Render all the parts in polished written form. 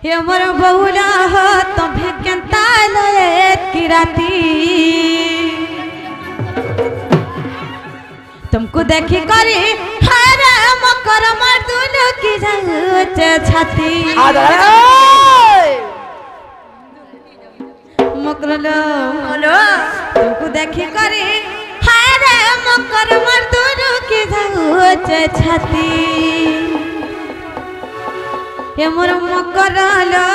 हे मोर बहुला हो तुम्हें केंता लए की राती तुमको देखी करी हरे मकर मर्दुन की जाऊचे छाती मकरलो तुमको देखी करी हरे मकर मर्दुन की जाऊचे छाती ये मोर मकरलो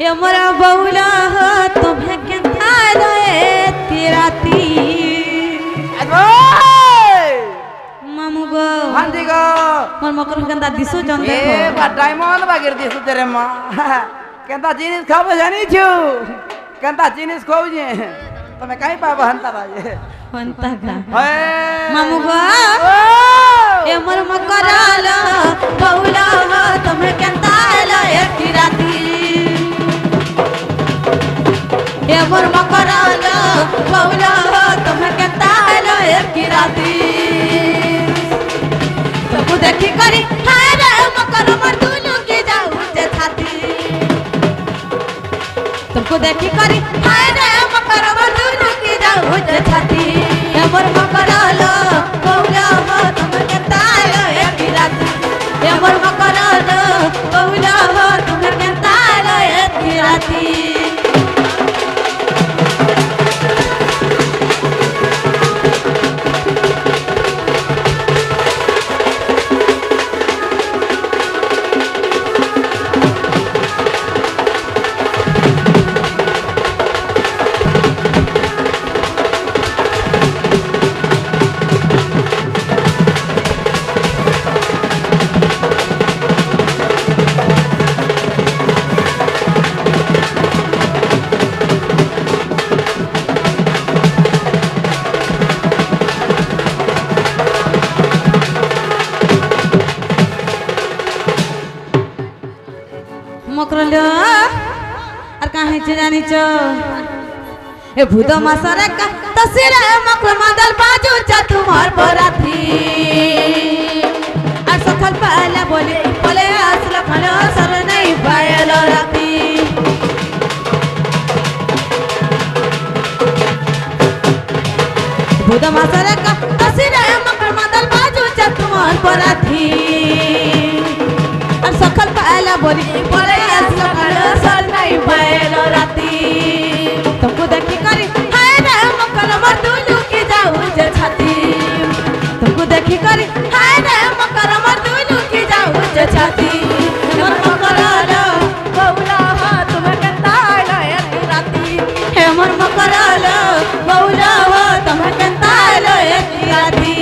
ये मोर बहुला हो तुम्हें केंता लए की राती मामू गो हांदी गो मोर मकर केंता दिसो जन ए देखो बा डायमंड बागेर दिसु तेरे मां केंता जिनिस खाबो जानी छु केंता जिनिस खाऊ जे तमे काई पाबो हंता राजे हंता का ओए मामू गो ए मोर मकरलो बहुला हो तुम्हें केंता लए की राती ए मोर मकरलो बहुला हो तुम्हें केंता लए की राती तुमको देखी करी हारे मकर मर्दुनु की जाऊचे छाती तुमको देखी करी हारे मकर मर्दुनु की जाऊचे छाती ए मोर मकरलो बहुला हो तुम्हें केंता लए की राती ए मोर मकरलो बहुला हो तुम्हें केंता लए की राती मकरलो আর কাহে জানিছ এ ভূত মাসরে কা তসিরে মকর মাদল বাজু চা তোমার বরাতি আর সকাল পালা বলে আসলা খালো সর নাই পায়ল রাতি ভূত মাসরে কা তসিরে মকর মাদল বাজু চা তোমার বরাতি আর সকাল পালা বলে আসলা খালো সর নাই পায়ল রাতি तुमको देखी करी हाय रे मकर मर्दुनु की जाऊचे छाती तुमको देखी करी हाय रे मकर मर्दुनु की जाऊचे छाती मोर मकरलो बहुला हो तुम्हें केंता लए की राती हे मोर मकरलो बहुला हो तुम्हें केंता लए की राती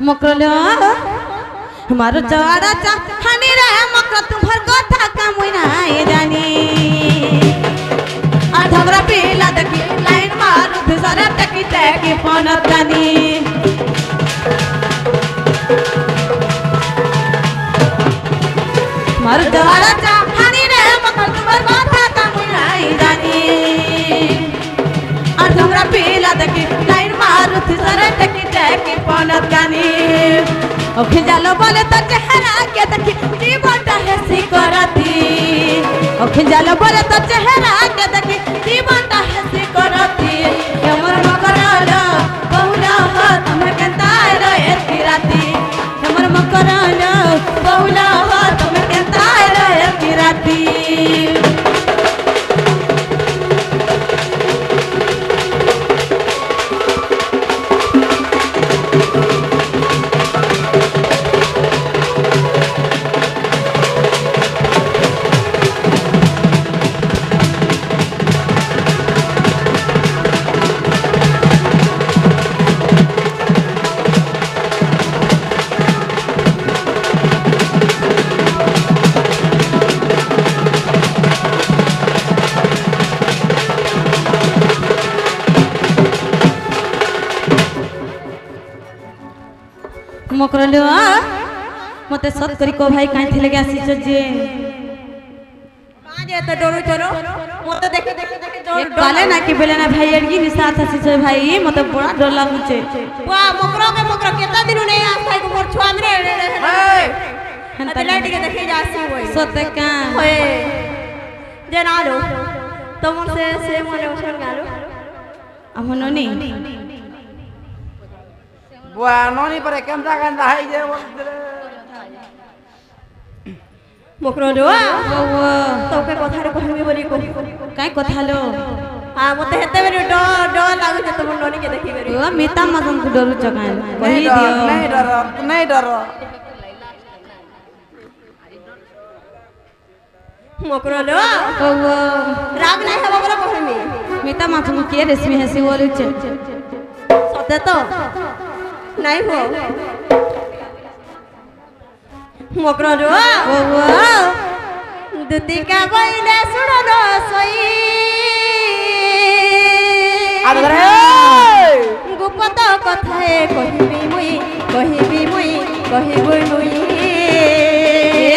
मकरलो हमारो जवाड़ा चा हनी रे मकर तुम्हार कथा कामुई नाई जानी आ झगड़ा पीला देखी लाइन मारू दूसरा टकी टकी पनत जानी हमारो जवाड़ा चा हनी रे मकर तुम्हार कथा कामुई नाई जानी आ झगड़ा पीला देखी लाइन मारू दूसरा टकी टकी पनत जानी ओखे जालो बोले तो चेहरा के देखी जीवनटा हेसी करती ओखे जालो बोले तो चेहरा के देखी जीवनटा हेसी करती हमर मकरलो बहुला हो तुम्हें केंता लए की राती हमर मकरलो बहुला हो तुम्हें केंता लए की राती मकरलो मते सत करी को भाई काई थिले आसी जे कहां जे तो डरो चलो मते देखे देखे देखे एक काले ना कि बेले ना भाई एडगी नि साथ आसी जे भाई मते बड़ा डर लागुचे वाह मकरो केता दिन नै आस्थाई को मोर छुआ मरे हंता लाइट के देखे जासी होई सते का होए जे नालो तुम से मोरे ओसन गालो अमनोनी बुआ नोनी पर केंता केंता हाई जे मकरो दोआ ओ तो के कथा रे कहबी बोली को काई कथालो हां मते हेते बेरी डर लागु जे तुम नोनी के देखि बेरी ओ मिता मदन को डरू चकान कहि नहीं दियो डरो नहीं डरो मकरो दोआ ओ राग नहीं है बोला कहमी मिता माथु के रेशमी हसी बोलुचे सत्य तो नहीं हो मकरो दोआ ओ दुतिका बइले सुनो न सोई अरे गुप्त कथाए कहिबी मुई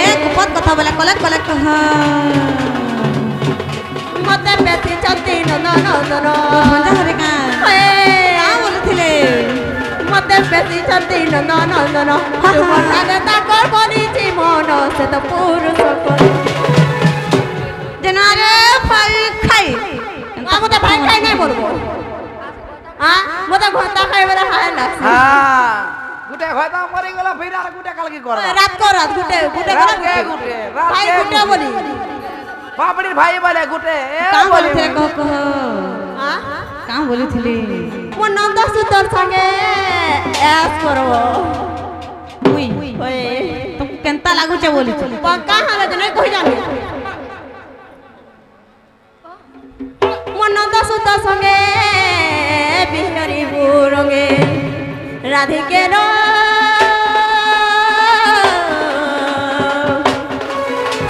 एक पद कथा बोला कलेक्ट कलेक्ट हां मते बेती चलती न मजा हरे का आ बोलथिले मते बेती चलती न तुम लागे ताकर बनी जीवन से तो पुरुष को जनारे फल खाई मते भाई खाई नहीं बोलबो हां मते घंटा खाई बेला हाय लागसी हां गुटे खयता मरि गेला फिर आर गुटे काल की कर रात को रात गुटे गुटे भाई गुटे बोली बापड़ी भाई बोले गुटे काम बोलथिले कह हां काम बोलथिले मो नंद सुतल संगे ऐस करबो मुई ओए तुम केंता लागुचे बोलुचे पक्का हाले नहीं कहि जानी मो नंद सुतल संगे बिहरी बुरंगे राधिके रो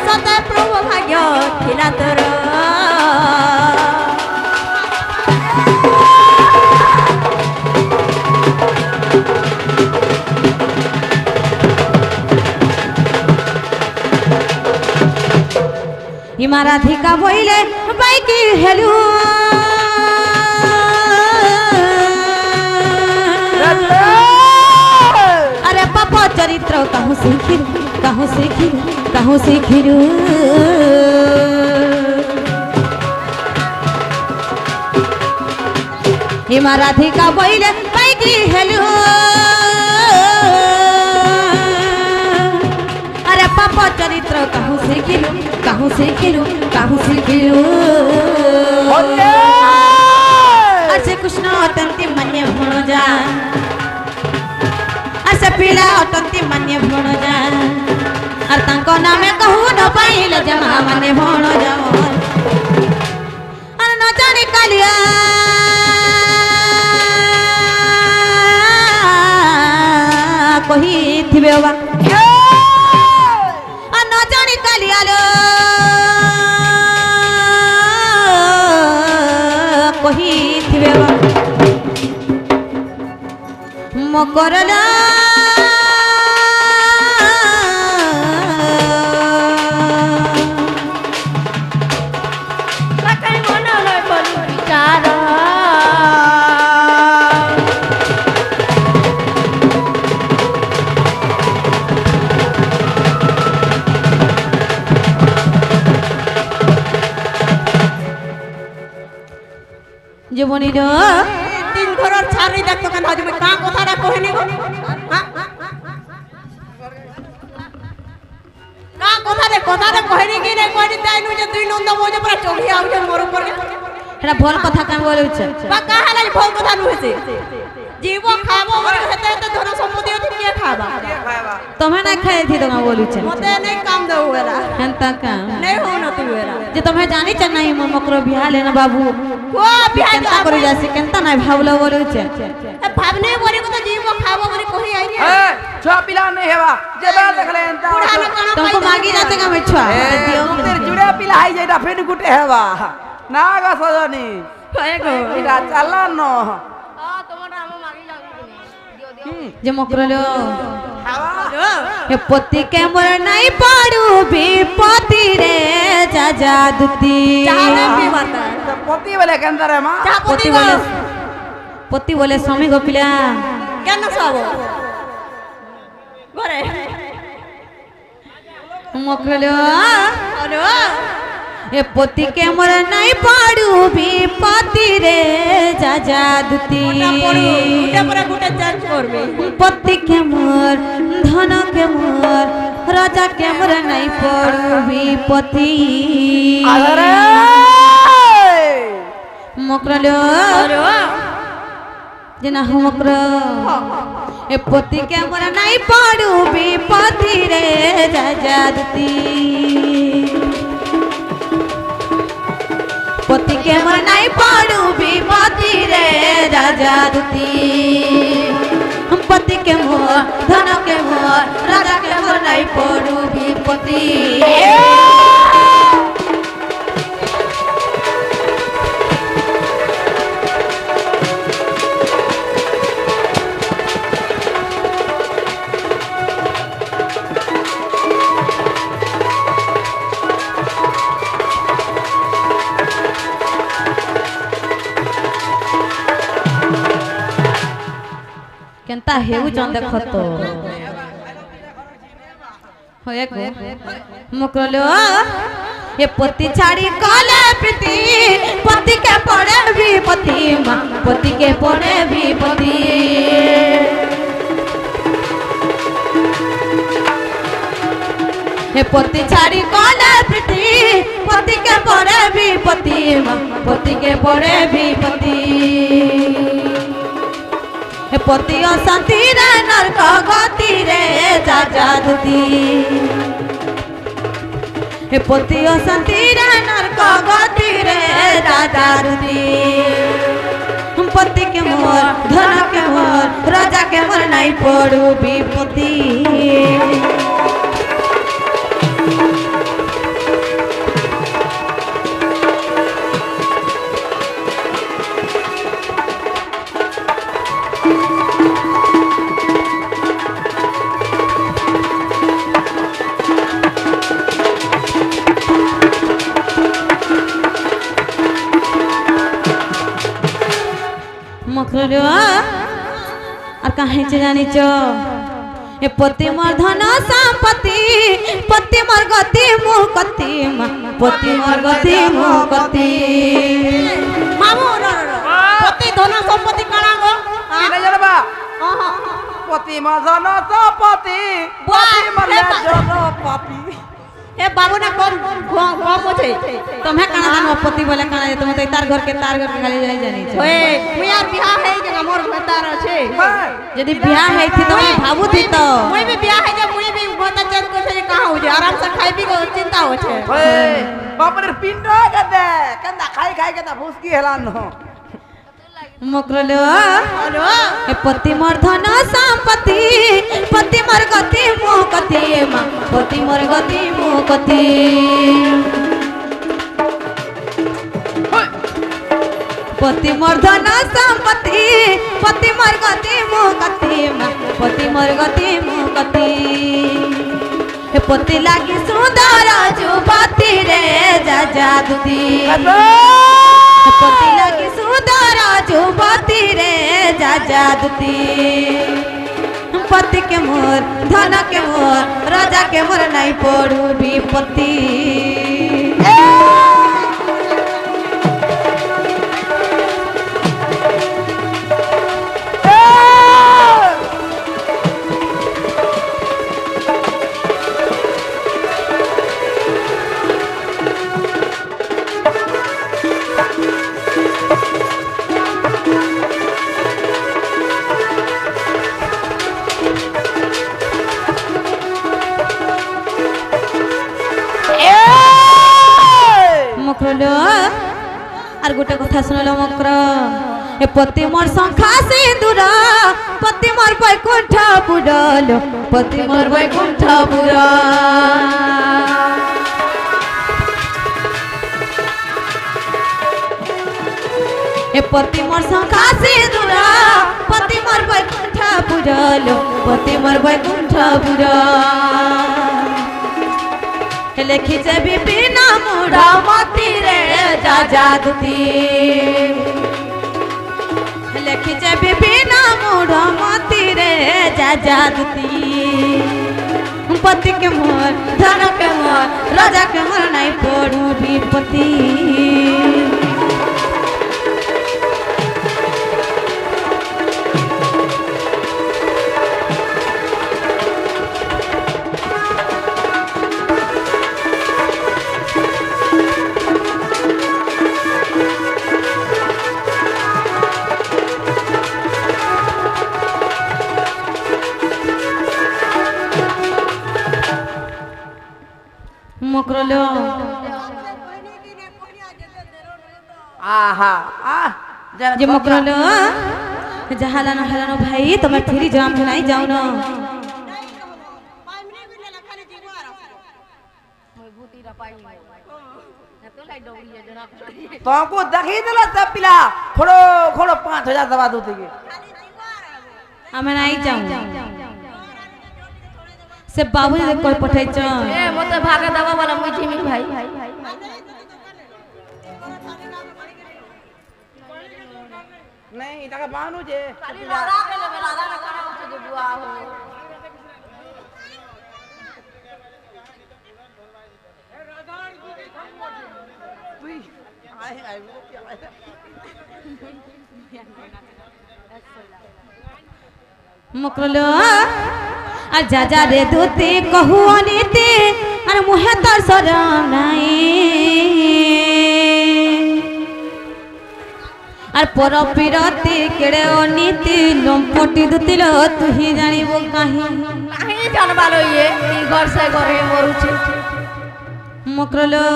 सदा प्रभु भाग्य थिला तोर हिमाराधिका बोइले बाइकी हेलु अरे पापा चरित्र कहूँ सीखिरु हिमाराधिका बोइले बाइकी हेलु अरे पापा चरित्र कहूँ सीखिरु असे कृष्ण अतंती मन्य भणजा असे पीला अतंती मन्य भणजा और तांको नामे कहू न पाइल जमा मन्य भणजा और न जाने कालिया कही थिबे बा और न जाने कालिया लो कही थिबे बा मकरला कई मन लय बोलू विचार জীবনী র तीन घरर छारी देख तो कन आज में का कथा रा कहनी गो हां का कथा रे कहनी कि रे कहनी ताइनु जे दुई नंद मोजे पूरा चोभी आउ जे मोर ऊपर এটা ভল কথা কাম বলছে बा का हालै भोल कथा नुहेसे जीव खाबो मोर हेते तो धन सम्पत्ति होती के खाबा তুমি না খাই থি তোমা বলছে मते नहीं काम दे हुएला হেনতা কাম नहीं हो न तू हुएला যে তুমি জানি চ নাই মোর মকর বিয়া লেনা বাবু को बिहार কেনতা করি যাসি কেনতা নাই ভাবলো বলছে भावने बोली को तो जीव खाबो बोली कही आई रे ए छुआ पिला नहीं हेबा जे बाल देखले एंता बुढ़ा न काना तुमको मांगी जाते का मैं छुआ तेरे जुड़े पिला हाई जेटा फिर गुटे हेबा नागा सजनी कहे गो इरा चला न हां तुम्हारा हम मांगी जाओ दियो दियो যে মকরলো এ পতি কে মোর নাই পাড়ু বিপতি রে যা যা দুতি পতি বলে কেন রে মা পতি বলে স্বামী গোপিলা কেন সব ঘরে মকরলো এ পতি কে মোর নাই পাড়ু বিপতি রে যা যা দুতি গুটে চেঞ্জ করবে পতি কে মোর ধন কে মোর রাজা কে মোর নাই পাড়ু বিপতি আরে মকরলো যে না মকর এ পতি কে মোর নাই পাড়ু বিপতি রে যা যা দুতি পতি কে মোর নাই পাড়ু বিপতি রে রাজা দুতি পতি কে মোর ধন কে মোর রাজা কে মোর নাই পাড়ু বিপতি কেনতা হেউছন দেখ তো হয়ে গো মকরলো এ পতি ছাড়ি কলে প্রীতি পতি কে পড়ে বিপতি মা পতি কে পড়ে বিপতি এ পতি ছাড়ি কলে প্রীতি পতি কে পড়ে বিপতি মা পতি কে পড়ে বিপতি পতি অশান্তি রে নরক গতি রে যা যা দুতি পতি অশান্তি রে নরক গতি রে যা যা দুতি পতি কে মোর ধন কে মোর রাজা কে মোর নাই পড়ু বিপতি মকরলো আর কাহে যে জানিছ এ পতি মোর ধন সম্পত্তি পতি মোর গতি মুকতি পতি মোর গতি মুকতি মামু পতি ধন সম্পত্তি কানা গো কি জানো বা পতি মা জন পতি পতি মলে জন পতি এ বাবু না কম কম আছে तुम्हें काना जानो पति बोले काना जे तुम तो तार घर के खाली जाई जानी छ ओए मुई यार बियाह है जे मोर भतार আছে यदि बियाह है थी तो भाबू थी तो मुई भी बियाह है जे मुई भी बहुत चेंज को से कहां हो जे आराम से खाई पी को चिंता हो छे ओए बाप रे पिंड गदे कंदा खाई खाई के ता फुसकी हेलान हो मकरलो ए पति मोर धन संपत्ति पति मोर गति मुकति मा पति मोर गति मुकति पति मोर धन संपत्ति पति मोर गति मुकति मा पति मोर गति मुकति हे पति लागी सुंदर जुबती रे जा जा दुदी पति लागी सुंदर जुबती रे जा जा दुदी पति के मोर धन के मोर राजा के मोर नहीं पड़ू विपत्ति मकरलो आर गोटे कथा सुनलो मकर ए पति मोर संखा सिंदूर पति मोर बैकुंठ बुडलो पति मोर बैकुंठ बुरा ए पति मोर संखा सिंदूर पति मोर बैकुंठ बुडलो হলো পতি মোর বৈকুণ্ঠপুর লিখিছে বিপিন মুড় মতিরে যা জাদুতি লিখিছে বিপিন মুড় মতিরে যা জাদুতি পতি के मोर धन के मोर राजा के मोर नहीं पड़ू विपत्ति मकरलो आहा आह जरा जे मकरलो जहालानो हलानो भाई तुम्हें फिरी जाम नहीं जाओ ना तुमको देखी दिला सब पिला खोड़ो खोड़ो 5000 दवा दो तुझे हमें नहीं जाऊं से बाबू जी कोई पठाई छ ए मते भागा दवा वाला मुई जिमी भाई नहीं इटा बानू जे खाली लड़ा के ले लड़ा ना करे उसे जो बुआ हो तुई आए आए मकरलो आ जा जा रे दूती कहू अनीति अरे मुहे तर शरम नहीं আর পর পিরতি কেড়ে অনীতি লম্পটি দুতিল তুহি জানিব কাহি কাহি জানবালো ইয়ে ই ঘর সে ঘরে মরুছে মকরলো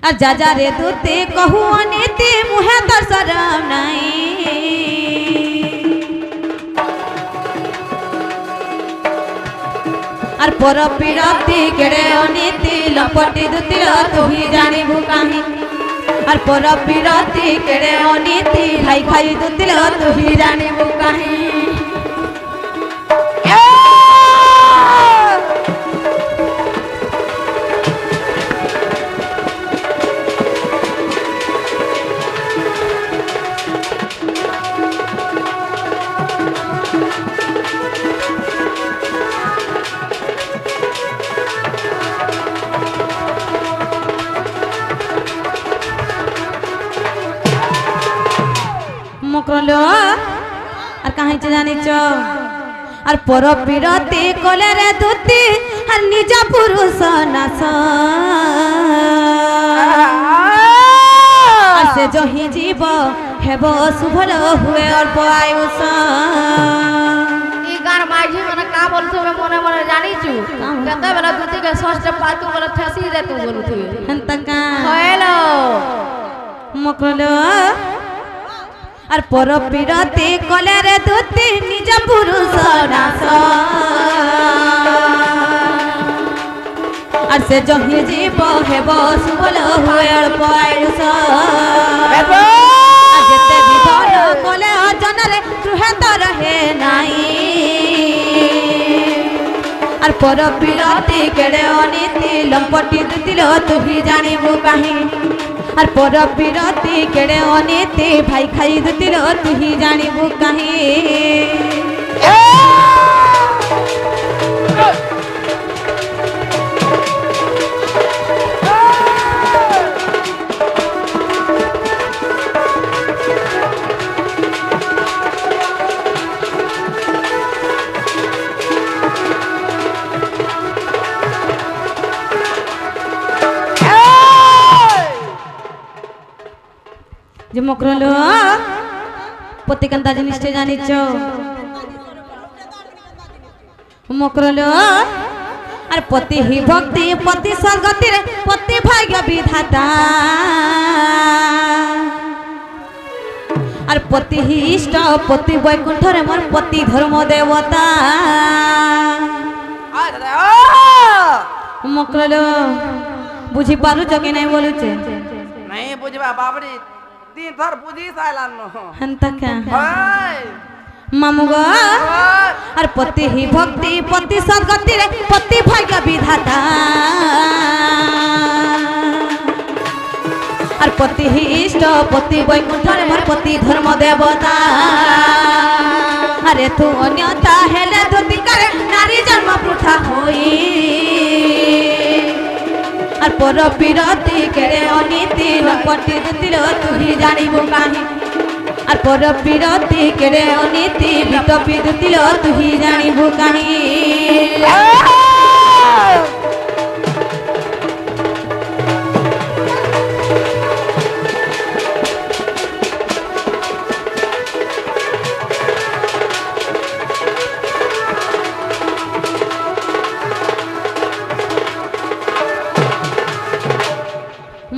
আর যা যা রে দুতি কহু অনীতি মুহে তোর শরম নাই আর পর পিরতি কেড়ে অনীতি লম্পটি দুতিল তুহি জানিব কাহি আর পর বিরতি কেড়ে অনীতি খাই খাই দুতিল তুই জানিব কাহি मकरलो আর কাহি জানিছ আর পর বিরতি কলে রে দুতি আর নিজ পুরুষ নাশ আর সে জহি জীব হেব শুভল হুয়ে অল্প আয়ুষ ই গার মাঝি মানে কা বলছো মনে মনে জানিছু কেতে বেলা দুতি কে ষষ্ঠ পাতু বলে ঠেসি দে তু বলছু হেনতা কা হইলো মকরলো আর পর বিরতি কলে রে দুতি নিজ পুরুষ নাশ আর সে জহি জীব হেব শুভল হুয়ে অল্প আয়ুষ আর যেতে বিধর কলে অজনরে গৃহে তো রহে নাই আর পর বিরতি কেড়ে অনীতি লম্পটি দুতিল তুই জানিব কাহি আর পর বিরতি কেড়ে অনীতি ভাই খাই দুতিল তুই জানিব কাহি যে মকরলো প্রতিকান্তা জিনিসটা জানিছ মকরলো আর পতি হি ভক্তি পতি স্বর্গতির পতি ভাগ্য বিধাতা আর পতি হি ইষ্ট পতি বৈকুণ্ঠরে মোর পতি ধর্ম দেবতা মকরলো বুঝি পারুছ কি নাই বলুছে नहीं बुझबा बाबरी तीन थर बुझी साइलान नो हंता का हाय मामू गो আর পতি হি ভক্তি পতি সদ্গতি রে পতি ভাগ্য বিধাতা আর পতি হি ইষ্ট পতি বৈকুণ্ঠরে মোর পতি ধর্ম দেবতা আরে তু অন্যতা হেলে ধুতি করে নারী জন্ম বৃথা হই আর পর বিরতি কেড়ে অনীতি লপটি দিল তুই জানিব কাহি আর পর বিরতি কেড়ে অনীতি বিতপি দিল তুই জানিব কাহি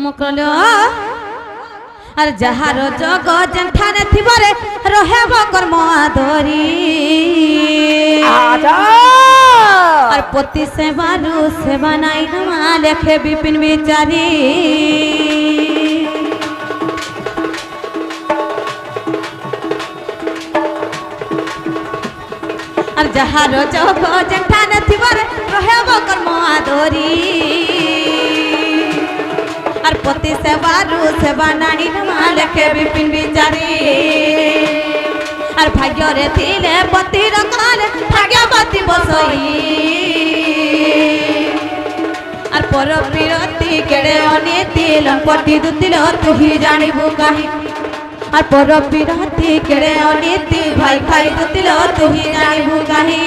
মুকলো আর যাহার জগ যেঠানে থিবরে রহেব কর্ম আদরি আর পতি সেবারু সেবা নাই নামা লেখে বিপিন বিচারি আর যাহার জগ যেঠানে থিবরে রহেব কর্ম আদরি আর পতি সেবারু সেবা নানি নামা লেখে বিপিন বিচারি আর ভাগ্যরে থিলে পতির কালে ভাগ্যবতী বসই আর পর বিরতি কেড়ে অনীতি লম্পটি দুতিল তুই জানিবু কাহি আর পর বিরতি কেড়ে অনীতি ভাই খাই দুতিল তুই জানিবু কাহি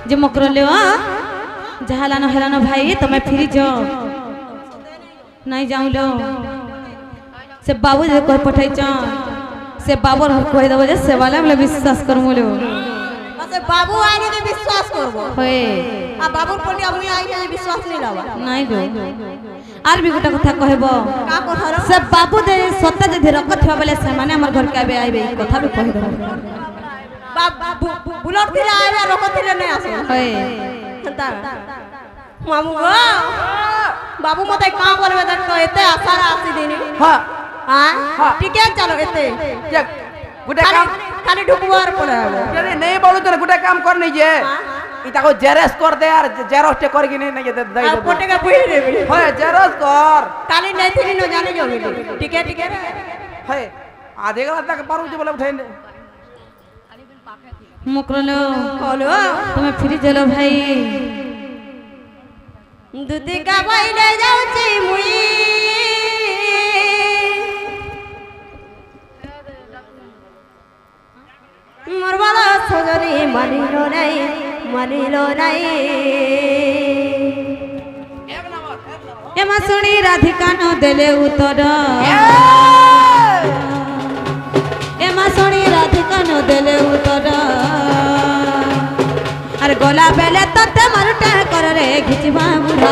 যে মকরলে যাহালানো হেলানো ভাই তুমি ফিরি যাও নাই যাওলো সে বাবু যে কই পঠাইছ সে বাবুর কই দেব যে সে বালা বলে বিশ্বাস করমুলো মানে বাবু আইনে যে বিশ্বাস করব হয়ে আ বাবুর পলি আমি আইনে যে বিশ্বাস নি লাবা নাই গো আর বি গোটা কথা কইব কা কথা র সে বাবু দে সত্য যদি রকথবা বলে সে মানে আমার ঘর কে আবে আইবে কথা বি কই দেব বুলট দিলে আইবে রকত দিলে নাই আসে হয়ে মামু গো বাবু মতে কা করবে দেখো এতে আশারা আসি দিনি হ্যাঁ হ্যাঁ টিকে চলো এতে দেখ গোটা কাম খালি ঢুকবার পড়ে হবে যদি নেই বলো তো গোটা কাম কর নাই যে এটা কো জেরক্স কর দে আর জেরক্সটা করি কি নেই নাকি দেই আর দেব পটেকে বই দেবি হয় জেরক্স কর কালি নাই থিনি ন জানি যাবি টিকে টিকে হয় আধে গলা তক পারু যে বলে উঠাই নে মকরলো হলো তুমি ফিরি চলো ভাই দুতি কা বাইলে যাউছি মুই মোর বালা সজরি মানিলো নাই এমা শুনি রাধিকা ন দেলে উত্তর এমা শুনি রাধিকা ন দেলে উত্তর আর গলা বেলে তোতে মারুটা করে ঘিচিবা বুড়া